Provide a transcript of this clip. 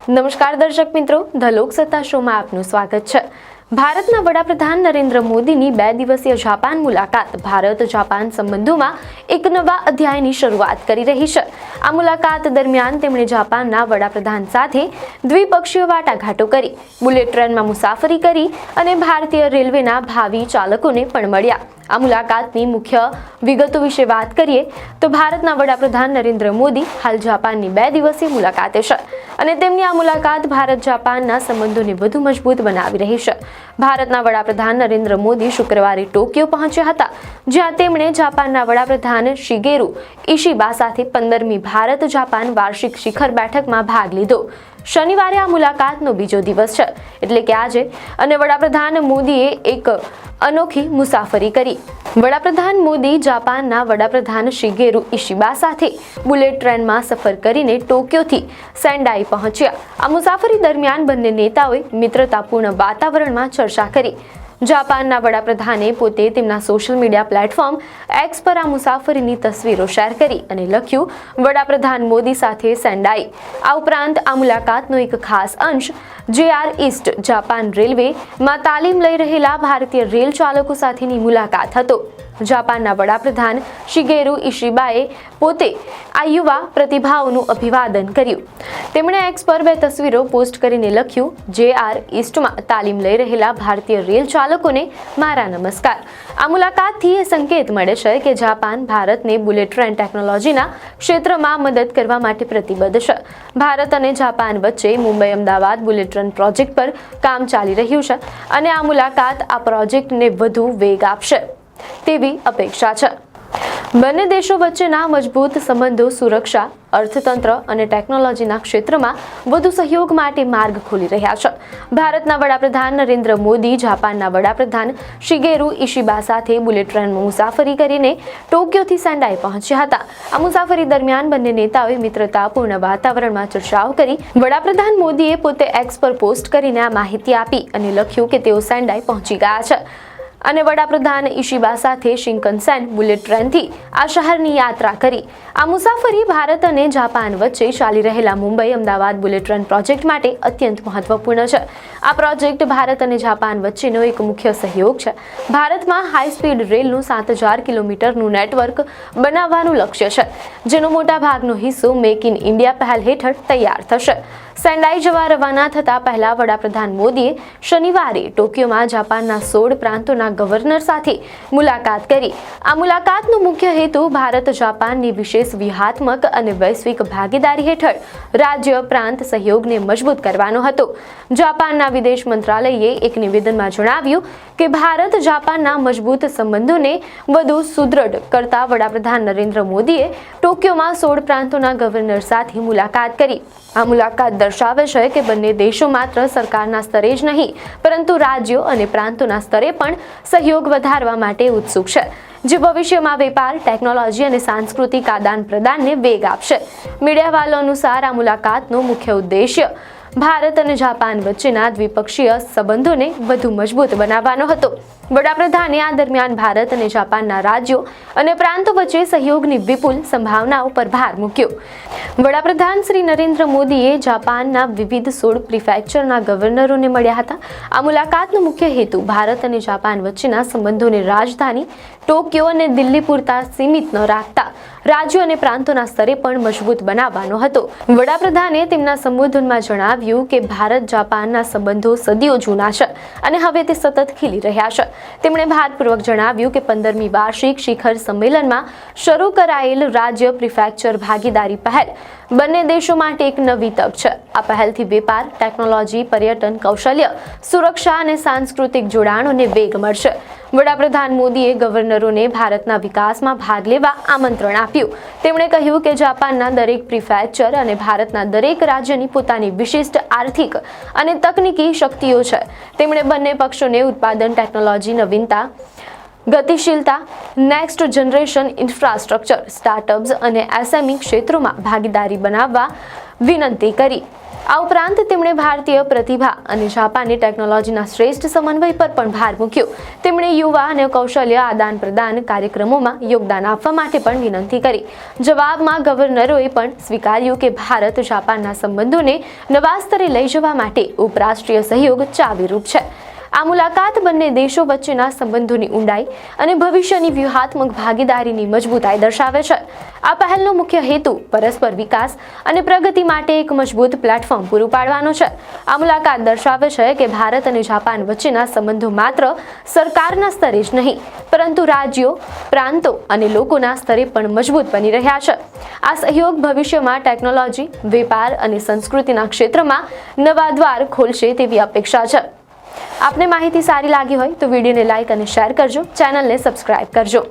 નમસ્કાર દર્શક મિત્રો, ધ લોકસત્તા શોમાં આપનું સ્વાગત છે। ભારતના વડાપ્રધાન નરેન્દ્ર મોદીની 2 દિવસીય જાપાન મુલાકાત ભારત જાપાન સંબંધોમાં એક નવા અધ્યાયની શરૂઆત કરી રહી છે। આ મુલાકાત દરમિયાન તેમણે જાપાનના વડાપ્રધાન સાથે દ્વિપક્ષીય વાટાઘાટો કરી, બુલેટ ટ્રેનમાં મુસાફરી કરી અને ભારતીય રેલવેના ભાવિ ચાલકોને પણ મળ્યા। આ મુલાકાતની મુખ્ય વિગતો વિશે વાત કરીએ તો ભારતના વડાપ્રધાન નરેન્દ્ર મોદી હાલ જાપાનની 2 દિવસીય મુલાકાતે છે અને તેમની આ મુલાકાત ભારત જાપાનના સંબંધોને વધુ મજબૂત બનાવી રહી છે। ભારતના વડાપ્રધાન નરેન્દ્ર મોદી શુક્રવારે ટોક્યો પહોંચ્યા હતા, જ્યાં તેમણે જાપાનના વડાપ્રધાન શિગેરુ ઇશિબા સાથે 15મી ભારત જાપાન વાર્ષિક શિખર બેઠકમાં ભાગ લીધો। શનિવારે આ મુલાકાતનો બીજો દિવસ છે, એટલે કે આજે, અને વડાપ્રધાન મોદીએ એક અનોખી મુસાફરી કરી। વડાપ્રધાન મોદી જાપાનના વડાપ્રધાન શિગેરુ ઇશિબા સાથે બુલેટ ટ્રેનમાં સફર કરીને ટોક્યોથી સેન્ડાઈ પહોંચ્યા। આ મુસાફરી દરમિયાન બંને નેતાઓએ મિત્રતાપૂર્ણ વાતાવરણમાં ચર્ચા કરી। જાપાનના વડાપ્રધાને પોતે તેમના સોશિયલ મીડિયા પ્લેટફોર્મ એક્સ પર આ મુસાફરીની તસવીરો શેર કરી અને લખ્યું, વડાપ્રધાન મોદી સાથે સેન્ડાઈ। આ ઉપરાંત આ મુલાકાતનો એક ખાસ અંશ JR ઈસ્ટ જાપાન રેલવેમાં તાલીમ લઈ રહેલા ભારતીય રેલ ચાલકો સાથેની મુલાકાત હતો। જાપાનના વડાપ્રધાન શિગેરુ ઇશિબાએ પોતે આ યુવા પ્રતિભાઓનું અભિવાદન કર્યું। તેમણે એક્સ પર 2 તસવીરો પોસ્ટ કરીને લખ્યું, JR ઈસ્ટમાં તાલીમ લઈ રહેલા ભારતીય રેલ ચાલકોને મારા નમસ્કાર। આ મુલાકાતથી એ સંકેત મળે છે કે જાપાન ભારતને બુલેટ ટ્રેન ટેકનોલોજીના ક્ષેત્રમાં મદદ કરવા માટે પ્રતિબદ્ધ છે। ભારત અને જાપાન વચ્ચે Mumbai Ahmedabad bullet train project પર કામ ચાલી રહ્યું છે અને આ મુલાકાત આ પ્રોજેક્ટને વધુ વેગ આપશે તેવી અપેક્ષા છે। બંને દેશો વચ્ચેના મજબૂત સંબંધો સુરક્ષા, અર્થતંત્ર અને ટેકનોલોજીના ક્ષેત્રમાં વધુ સહયોગ માટે માર્ગ ખોલી રહ્યા છે। ભારતના વડાપ્રધાન નરેન્દ્ર મોદી જાપાનના વડાપ્રધાન શિગેરુ ઇશિબા સાથે બુલેટ ટ્રેનમાં મુસાફરી કરીને ટોક્યોથી સેન્ડાઈ પહોંચ્યા હતા। આ મુસાફરી દરમિયાન બંને નેતાઓએ મિત્રતાપૂર્ણ વાતાવરણમાં ચર્ચાઓ કરી। વડાપ્રધાન મોદીએ પોતે એક્સ પર પોસ્ટ કરીને આ માહિતી આપી અને લખ્યું કે તેઓ સેન્ડાઈ પહોંચી ગયા છે અને વડાપ્રધાન ઇશિબા સાથે શિંકનસેન બુલેટ ટ્રેનથી આ શહેરની યાત્રા કરી। આ મુસાફરી ભારત અને જાપાન વચ્ચે ચાલી રહેલા Mumbai Ahmedabad bullet train project માટે અત્યંત મહત્વપૂર્ણ છે। આ પ્રોજેક્ટ ભારત અને જાપાન વચ્ચેનો એક મુખ્ય સહયોગ છે। ભારતમાં હાઈ સ્પીડ રેલનું 7000 કિલોમીટરનું નેટવર્ક બનાવવાનું લક્ષ્ય છે, જેનો મોટા ભાગનો હિસ્સો મેક ઇન ઇન્ડિયા પહેલ હેઠળ તૈયાર થશે। સેન્ડાઈ જવા રવાના થતા પહેલા વડાપ્રધાન મોદીએ શનિવારે ટોક્યોમાં જાપાનના 16 પ્રાંતોના ગવર્નર સાથે મુલાકાત કરી। આ મુલાકાતનો મુખ્ય હેતુ ભારત જાપાનની વિશેષ વ્યૂહાત્મક અને વૈશ્વિક ભાગીદારી હેઠળ રાજ્ય પ્રાંત સહયોગને મજબૂત કરવાનો હતો। જાપાનના વિદેશ મંત્રાલયે એક નિવેદનમાં જણાવ્યું કે ભારત જાપાનના મજબૂત સંબંધોને વધુ સુદૃઢ કરતા વડાપ્રધાન નરેન્દ્ર મોદીએ ટોક્યોમાં 16 પ્રાંતોના ગવર્નર સાથે મુલાકાત કરી। આ મુલાકાત દર્શાવે છે કે બંને દેશો માત્ર સરકારના સ્તરે જ નહીં, પરંતુ રાજ્યો અને પ્રાંતોના સ્તરે પણ સહયોગ વધારવા માટે ઉત્સુક છે, જે ભવિષ્યમાં વેપાર, ટેકનોલોજી અને સાંસ્કૃતિક આદાન પ્રદાનને વેગ આપશે। મીડિયા અહેવાલો અનુસાર આ મુલાકાતનો મુખ્ય ઉદ્દેશ્ય ભારત અને જાપાન વચ્ચેના દ્વિપક્ષીય સંબંધોને વધુ મજબૂત બનાવવાનો હતો। વડાપ્રધાને આ દરમિયાન ભારત અને જાપાનના રાજ્યો અને પ્રાંતો વચ્ચે સહયોગની વિપુલ સંભાવનાઓ પર ભાર મૂક્યો। વડાપ્રધાન શ્રી નરેન્દ્ર મોદીએ જાપાનના વિવિધ 16 પ્રિફેક્ચરના ગવર્નરોને મળ્યા હતા। આ મુલાકાતનો મુખ્ય હેતુ ભારત અને જાપાન વચ્ચેના સંબંધોને રાજધાની ટોક્યો અને દિલ્હી પૂરતા સીમિત ન રાખતા રાજ્યો અને પ્રાંતોના સ્તરે પણ મજબૂત બનાવવાનો હતો। વડાપ્રધાને તેમના સંબોધનમાં જણાવ્યું કે ભારત જાપાનના સંબંધો સદીઓ જૂના છે અને હવે તે સતત ખીલી રહ્યા છે। તેમણે ભારપૂર્વક જણાવ્યું કે 15મી વાર્ષિક શિખર સંમેલનમાં શરૂ કરાયેલ રાજ્ય પ્રિફેક્ચર ભાગીદારી પહેલ બંને દેશો માટે એક નવી તક છે। આ પહેલથી વેપાર, ટેકનોલોજી, પર્યટન, કૌશલ્ય, સુરક્ષા અને સાંસ્કૃતિક જોડાણોને વેગ મળશે। વડાપ્રધાન મોદીએ ગવર્નરોને ભારતના વિકાસમાં ભાગ લેવા આમંત્રણ આપ્યું। તેમણે કહ્યું કે જાપાનના દરેક પ્રિફેક્ચર અને ભારતના દરેક રાજ્યની પોતાની વિશિષ્ટ આર્થિક અને તકનીકી શક્તિઓ છે। તેમણે બંને પક્ષોને ઉત્પાદન, ટેકનોલોજી, નવીનતા ગતિશીલતા, નેક્સ્ટ જનરેશન ઇન્ફ્રાસ્ટ્રક્ચર, સ્ટાર્ટઅપ્સ અને એસએમઈ ક્ષેત્રોમાં ભાગીદારી બનાવવા વિનંતી કરી. આ ઉપરાંત તેમણે ભારતીય પ્રતિભા અને જાપાની ટેકનોલોજીના શ્રેષ્ઠ સમન્વય પર પણ ભાર મૂક્યો. તેમણે યુવા અને કૌશલ્ય આદાન પ્રદાન કાર્યક્રમોમાં યોગદાન આપવા માટે પણ વિનંતી કરી. જવાબમાં ગવર્નરોએ પણ સ્વીકાર્યું કે ભારત જાપાનના સંબંધોને નવા સ્તરે લઈ જવા માટે ઉપરાષ્ટ્રીય સહયોગ ચાવીરૂપ છે. આ મુલાકાત બંને દેશો વચ્ચેના સંબંધોની ઊંડાઈ અને ભવિષ્યની વ્યૂહાત્મક ભાગીદારીની મજબૂતાઈ દર્શાવે છે. આ પહેલનો મુખ્ય હેતુ પરસ્પર વિકાસ અને પ્રગતિ માટે એક મજબૂત પ્લેટફોર્મ પૂરું પાડવાનો છે. આ મુલાકાત દર્શાવે છે કે ભારત અને જાપાન વચ્ચેના સંબંધો માત્ર સરકારના સ્તરે જ નહીં, પરંતુ રાજ્યો, પ્રાંતો અને લોકોના સ્તરે પણ મજબૂત બની રહ્યા છે. આ સહયોગ ભવિષ્યમાં ટેકનોલોજી, વેપાર અને સંસ્કૃતિના ક્ષેત્રમાં નવા દ્વાર ખોલશે તેવી અપેક્ષા છે. આપને માહિતી સારી લાગી હોય તો વિડીયોને લાઇક અને શેર કરજો, ચેનલને સબસ્ક્રાઇબ કરજો.